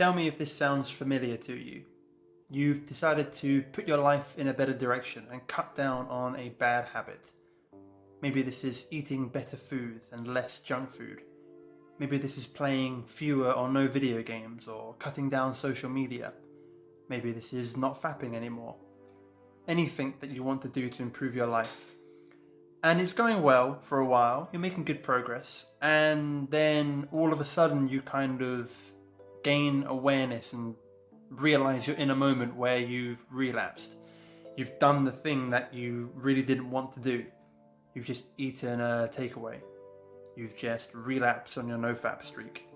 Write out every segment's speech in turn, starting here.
Tell me if this sounds familiar to you. You've decided to put your life in a better direction and cut down on a bad habit. Maybe this is eating better foods and less junk food. Maybe this is playing fewer or no video games or cutting down social media. Maybe this is not fapping anymore. Anything that you want to do to improve your life. And it's going well for a while, you're making good progress, and then all of a sudden you kind of gain awareness and realize you're in a moment where you've relapsed. You've done the thing that you really didn't want to do. You've just eaten a takeaway. You've just relapsed on your no-fap streak.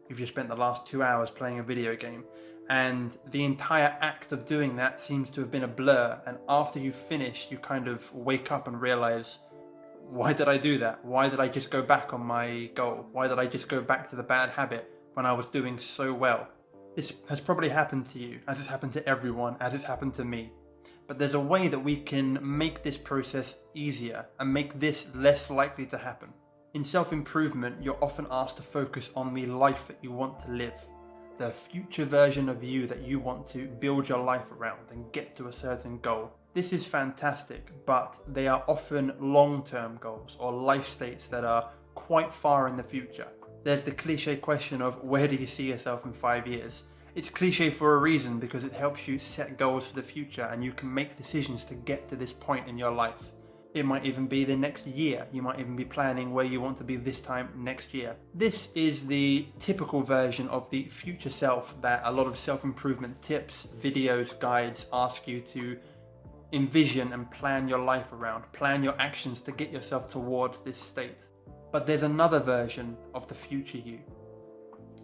You've just spent the last 2 hours playing a video game. And the entire act of doing that seems to have been a blur. And after you finish, you kind of wake up and realize, why did I do that? Why did I just go back on my goal? Why did I just go back to the bad habit when I was doing so well? This has probably happened to you, as it's happened to everyone, as it's happened to me. But there's a way that we can make this process easier and make this less likely to happen. In self-improvement, you're often asked to focus on the life that you want to live, the future version of you that you want to build your life around and get to a certain goal. This is fantastic, but they are often long-term goals or life states that are quite far in the future. There's the cliche question of where do you see yourself in 5 years? It's cliche for a reason because it helps you set goals for the future and you can make decisions to get to this point in your life. It might even be the next year. You might even be planning where you want to be this time next year. This is the typical version of the future self that a lot of self-improvement tips, videos, guides ask you to envision and plan your life around, plan your actions to get yourself towards this state. But there's another version of the future you.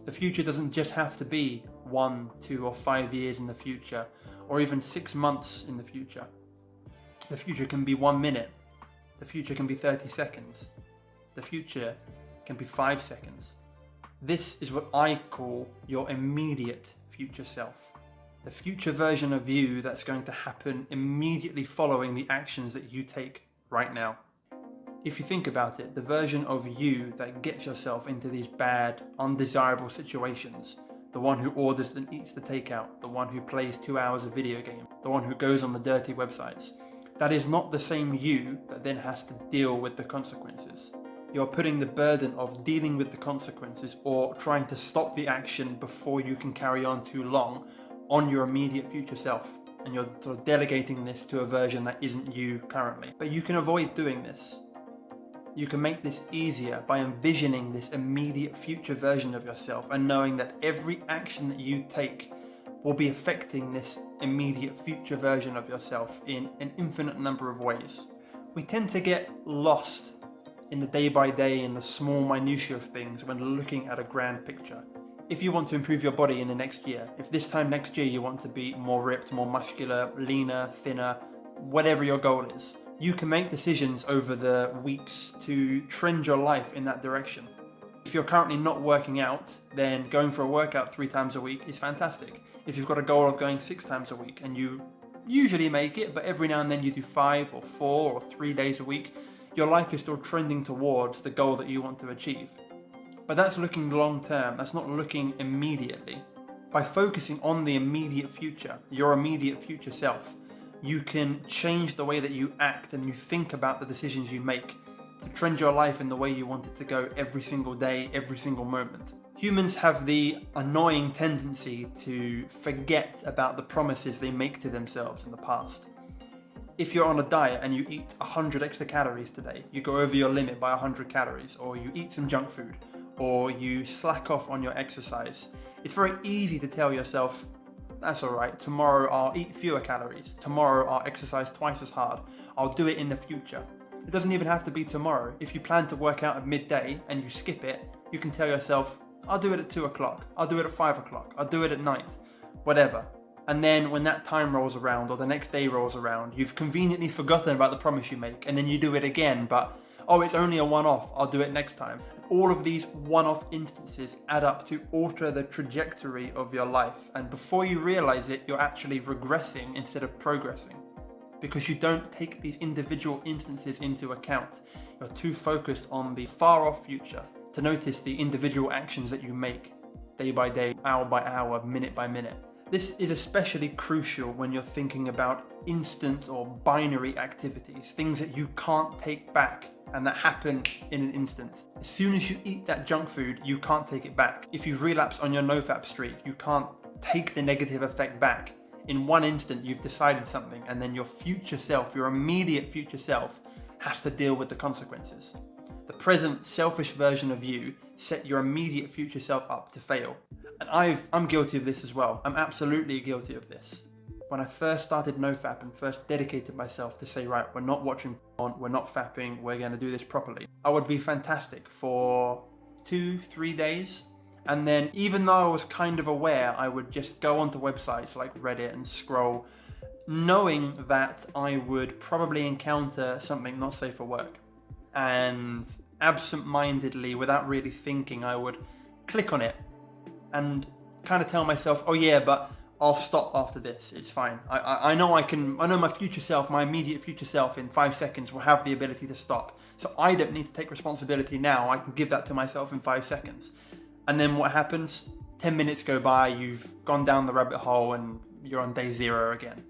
The future doesn't just have to be 1, 2, or 5 years in the future, or even 6 months in the future. The future can be 1 minute. The future can be 30 seconds. The future can be 5 seconds. This is what I call your immediate future self. The future version of you that's going to happen immediately following the actions that you take right now. If you think about it, the version of you that gets yourself into these bad, undesirable situations, the one who orders and eats the takeout, the one who plays 2 hours of video game, the one who goes on the dirty websites, that is not the same you that then has to deal with the consequences. You're putting the burden of dealing with the consequences or trying to stop the action before you can carry on too long on your immediate future self. And you're sort of delegating this to a version that isn't you currently. But you can avoid doing this. You can make this easier by envisioning this immediate future version of yourself and knowing that every action that you take will be affecting this immediate future version of yourself in an infinite number of ways. We tend to get lost in the day by day and the small minutiae of things when looking at a grand picture. If you want to improve your body in the next year, if this time next year you want to be more ripped, more muscular, leaner, thinner, whatever your goal is, you can make decisions over the weeks to trend your life in that direction. If you're currently not working out, then going for a workout 3 times a week is fantastic. If you've got a goal of going 6 times a week and you usually make it, but every now and then you do 5 or 4 or 3 days a week, your life is still trending towards the goal that you want to achieve. But that's looking long term, that's not looking immediately. By focusing on the immediate future, your immediate future self, you can change the way that you act and you think about the decisions you make to trend your life in the way you want it to go every single day, every single moment. Humans have the annoying tendency to forget about the promises they make to themselves in the past. If you're on a diet and you eat 100 extra calories today, you go over your limit by 100 calories, or you eat some junk food, or you slack off on your exercise, it's very easy to tell yourself, that's alright, tomorrow I'll eat fewer calories, tomorrow I'll exercise twice as hard, I'll do it in the future. It doesn't even have to be tomorrow. If you plan to work out at midday and you skip it, you can tell yourself, I'll do it at 2 o'clock, I'll do it at 5 o'clock, I'll do it at night, whatever. And then when that time rolls around or the next day rolls around, you've conveniently forgotten about the promise you make and then you do it again, but oh, it's only a one-off, I'll do it next time. All of these one-off instances add up to alter the trajectory of your life. And before you realize it, you're actually regressing instead of progressing. Because you don't take these individual instances into account. You're too focused on the far-off future to notice the individual actions that you make day by day, hour by hour, minute by minute. This is especially crucial when you're thinking about instant or binary activities, things that you can't take back and that happen in an instant. As soon as you eat that junk food, you can't take it back. If you relapse on your nofap streak, you can't take the negative effect back. In one instant, you've decided something, and then your future self, your immediate future self, has to deal with the consequences. The present selfish version of you set your immediate future self up to fail. And I'm guilty of this as well. I'm absolutely guilty of this. When I first started nofap and first dedicated myself to say, right, we're not watching porn, we're not fapping, we're going to do this properly, I would be fantastic for 2-3 days. And then even though I was kind of aware, I would just go onto websites like Reddit and scroll, knowing that I would probably encounter something not safe for work. And absent-mindedly, without really thinking, I would click on it and kind of tell myself, oh yeah, but I'll stop after this, it's fine. I know my future self, my immediate future self in 5 seconds will have the ability to stop. So I don't need to take responsibility now, I can give that to myself in 5 seconds. And then what happens? 10 minutes go by, you've gone down the rabbit hole and you're on day 0 again.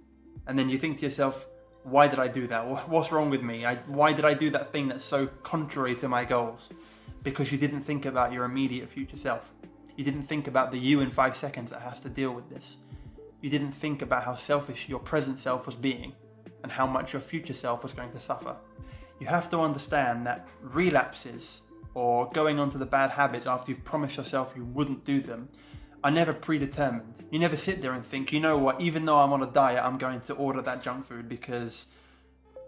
And then you think to yourself, why did I do that? What's wrong with me? Why did I do that thing that's so contrary to my goals? Because you didn't think about your immediate future self. You didn't think about the you in 5 seconds that has to deal with this. You didn't think about how selfish your present self was being and how much your future self was going to suffer. You have to understand that relapses or going onto the bad habits after you've promised yourself you wouldn't do them are never predetermined. You never sit there and think, you know what, even though I'm on a diet, I'm going to order that junk food because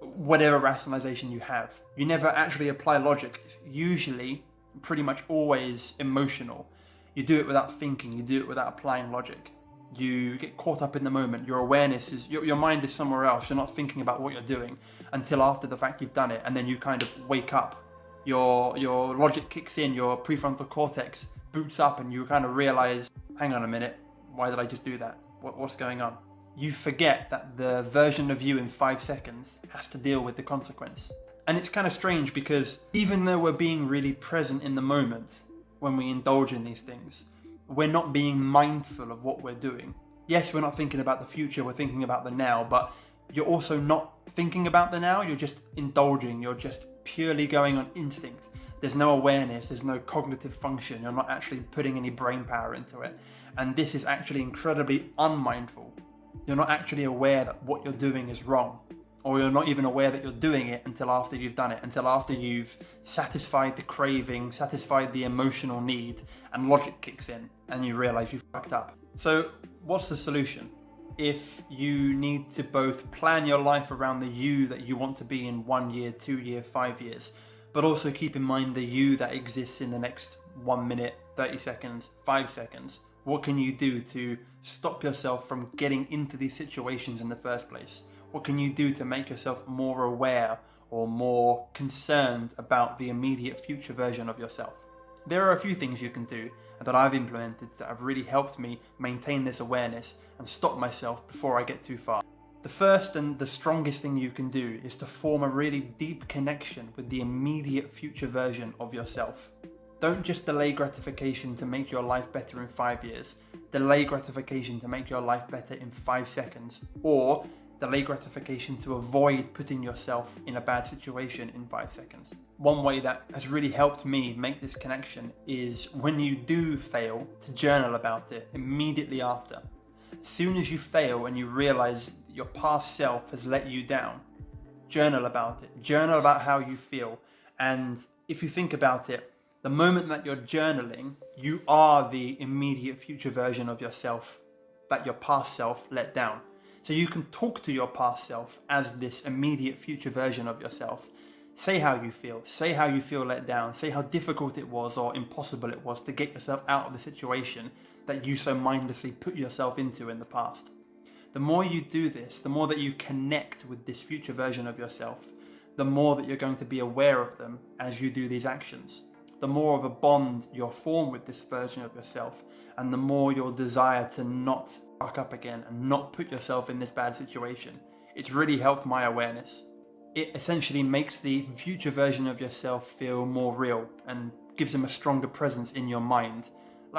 whatever rationalization you have. You never actually apply logic. Usually, pretty much always emotional. You do it without thinking, you do it without applying logic. You get caught up in the moment. Your awareness is, your mind is somewhere else. You're not thinking about what you're doing until after the fact you've done it, and then you kind of wake up. Your logic kicks in, your prefrontal cortex boots up, and you kind of realize, hang on a minute, why did I just do that? What's going on? You forget that the version of you in 5 seconds has to deal with the consequence. And it's kind of strange because even though we're being really present in the moment when we indulge in these things, we're not being mindful of what we're doing. Yes, we're not thinking about the future, we're thinking about the now, but you're also not thinking about the now, you're just indulging, you're just purely going on instinct. There's no awareness, there's no cognitive function, you're not actually putting any brain power into it. And this is actually incredibly unmindful. You're not actually aware that what you're doing is wrong, or you're not even aware that you're doing it until after you've done it, until after you've satisfied the craving, satisfied the emotional need, and logic kicks in, and you realize you've fucked up. So what's the solution? If you need to both plan your life around the you that you want to be in 1 year, 2 years, 5 years, but also keep in mind the you that exists in the next 1 minute, 30 seconds, 5 seconds, what can you do to stop yourself from getting into these situations in the first place? What can you do to make yourself more aware or more concerned about the immediate future version of yourself? There are a few things you can do that I've implemented that have really helped me maintain this awareness and stop myself before I get too far. The first and the strongest thing you can do is to form a really deep connection with the immediate future version of yourself. Don't just delay gratification to make your life better in 5 years. Delay gratification to make your life better in 5 seconds. Or delay gratification to avoid putting yourself in a bad situation in 5 seconds. One way that has really helped me make this connection is when you do fail, to journal about it immediately after. As soon as you fail and you realize your past self has let you down, journal about it. Journal about how you feel. And if you think about it, the moment that you're journaling, you are the immediate future version of yourself that your past self let down. So you can talk to your past self as this immediate future version of yourself. Say how you feel let down, say how difficult it was or impossible it was to get yourself out of the situation that you so mindlessly put yourself into in the past. The more you do this, the more that you connect with this future version of yourself, the more that you're going to be aware of them as you do these actions. The more of a bond you'll form with this version of yourself, and the more your desire to not fuck up again and not put yourself in this bad situation. It's really helped my awareness. It essentially makes the future version of yourself feel more real and gives them a stronger presence in your mind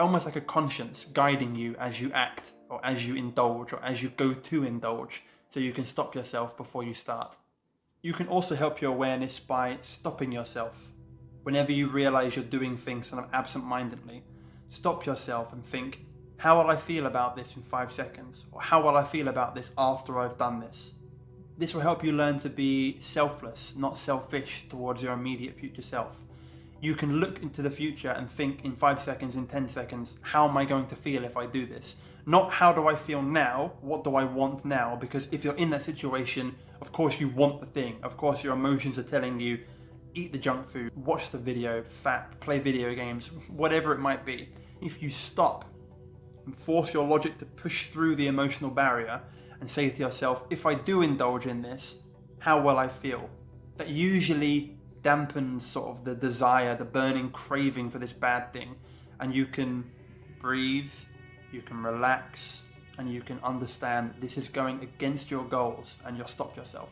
almost like a conscience guiding you as you act, or as you indulge, or as you go to indulge, so you can stop yourself before you start. You can also help your awareness by stopping yourself. Whenever you realize you're doing things kind of absent-mindedly, stop yourself and think, how will I feel about this in 5 seconds? Or how will I feel about this after I've done this? This will help you learn to be selfless, not selfish towards your immediate future self. You can look into the future and think in 5 seconds, in 10 seconds, how am I going to feel if I do this? Not how do I feel now, what do I want now? Because if you're in that situation, of course you want the thing. Of course your emotions are telling you, eat the junk food, watch the video, fat, play video games, whatever it might be. If you stop and force your logic to push through the emotional barrier and say to yourself, if I do indulge in this, how will I feel? That usually dampens sort of the desire, the burning craving for this bad thing, and you can breathe, you can relax, and you can understand that this is going against your goals, and you'll stop yourself.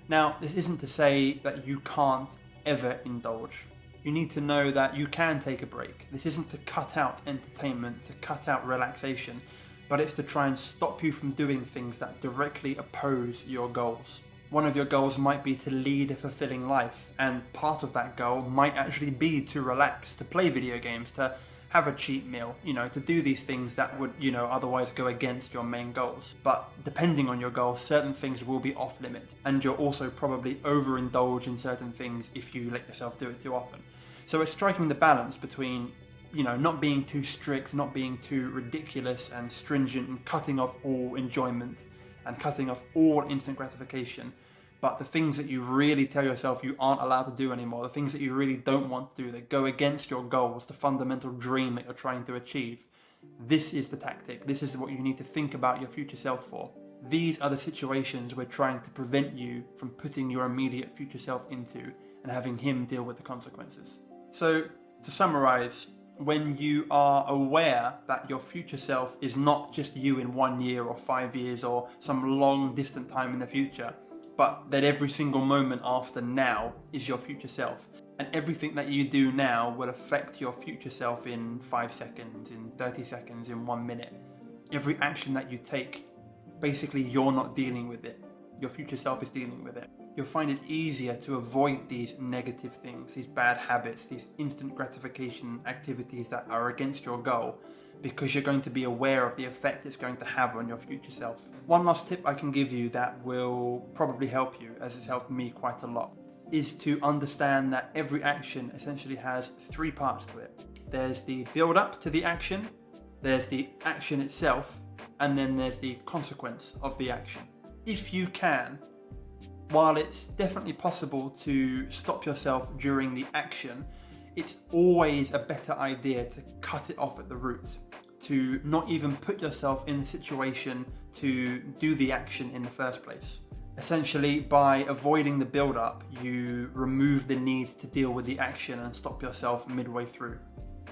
Now, this isn't to say that you can't ever indulge. You need to know that you can take a break. This isn't to cut out entertainment, to cut out relaxation, but it's to try and stop you from doing things that directly oppose your goals. One of your goals might be to lead a fulfilling life, and part of that goal might actually be to relax, to play video games, to have a cheat meal, to do these things that would, otherwise go against your main goals. But depending on your goals, certain things will be off limits, and you'll also probably overindulge in certain things if you let yourself do it too often. So it's striking the balance between, not being too strict, not being too ridiculous and stringent, and cutting off all enjoyment and cutting off all instant gratification. But the things that you really tell yourself you aren't allowed to do anymore, the things that you really don't want to do, that go against your goals, the fundamental dream that you're trying to achieve, this is the tactic. This is what you need to think about your future self for. These are the situations we're trying to prevent you from putting your immediate future self into and having him deal with the consequences. So, to summarize, when you are aware that your future self is not just you in 1 year or 5 years or some long distant time in the future, but that every single moment after now is your future self, and everything that you do now will affect your future self in 5 seconds, in 30 seconds, in 1 minute. Every action that you take, basically you're not dealing with it. Your future self is dealing with it. You'll find it easier to avoid these negative things, these bad habits, these instant gratification activities that are against your goal, because you're going to be aware of the effect it's going to have on your future self. One last tip I can give you that will probably help you, as it's helped me quite a lot, is to understand that every action essentially has 3 parts to it. There's the build up to the action, there's the action itself, and then there's the consequence of the action. If you can, while it's definitely possible to stop yourself during the action, it's always a better idea to cut it off at the roots, to not even put yourself in the situation to do the action in the first place. Essentially, by avoiding the build-up, you remove the need to deal with the action and stop yourself midway through.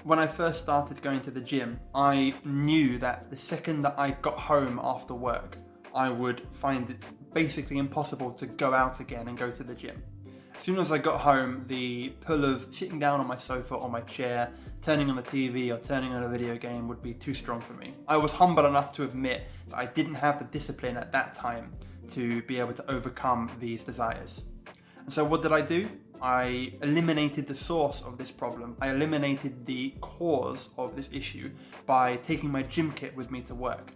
When I first started going to the gym, I knew that the second that I got home after work, I would find it basically impossible to go out again and go to the gym. As soon as I got home, the pull of sitting down on my sofa or my chair, turning on the TV or turning on a video game would be too strong for me. I was humble enough to admit that I didn't have the discipline at that time to be able to overcome these desires. And so what did I do? I eliminated the source of this problem. I eliminated the cause of this issue by taking my gym kit with me to work.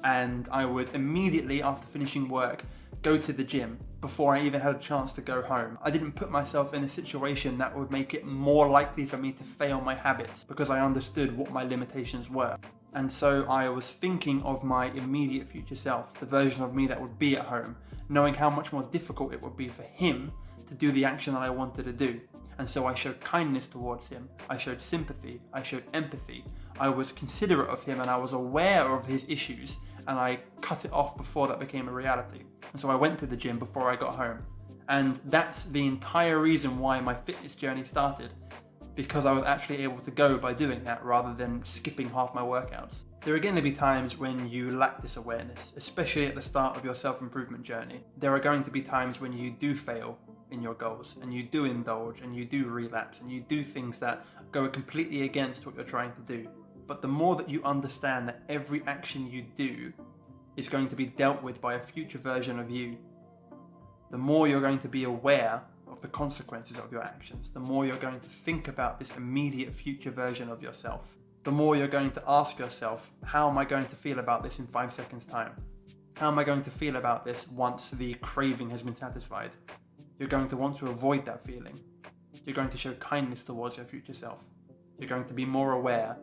And I would immediately, after finishing work, go to the gym before I even had a chance to go home. I didn't put myself in a situation that would make it more likely for me to fail my habits, because I understood what my limitations were. And so I was thinking of my immediate future self, the version of me that would be at home, knowing how much more difficult it would be for him to do the action that I wanted to do. And so I showed kindness towards him, I showed sympathy, I showed empathy, I was considerate of him, and I was aware of his issues, and I cut it off before that became a reality. And so I went to the gym before I got home. And that's the entire reason why my fitness journey started, because I was actually able to go by doing that rather than skipping half my workouts. There are going to be times when you lack this awareness, especially at the start of your self-improvement journey. There are going to be times when you do fail in your goals, and you do indulge, and you do relapse, and you do things that go completely against what you're trying to do. But the more that you understand that every action you do is going to be dealt with by a future version of you, the more you're going to be aware of the consequences of your actions, the more you're going to think about this immediate future version of yourself, the more you're going to ask yourself, how am I going to feel about this in 5 seconds time? How am I going to feel about this once the craving has been satisfied? You're going to want to avoid that feeling. You're going to show kindness towards your future self. You're going to be more aware,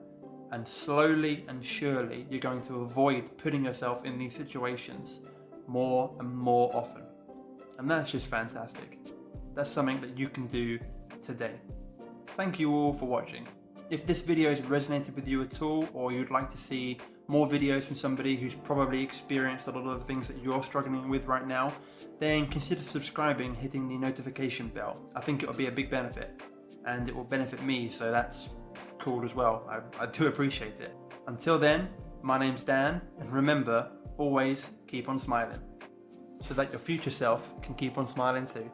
and slowly and surely you're going to avoid putting yourself in these situations more and more often. And that's just fantastic. That's something that you can do today. Thank you all for watching. If this video has resonated with you at all, or you'd like to see more videos from somebody who's probably experienced a lot of the things that you're struggling with right now, then consider subscribing, hitting the notification bell. I think it will be a big benefit, and it will benefit me, so that's cool as well. I do appreciate it. Until then, my name's Dan, and remember, always keep on smiling, so that your future self can keep on smiling too.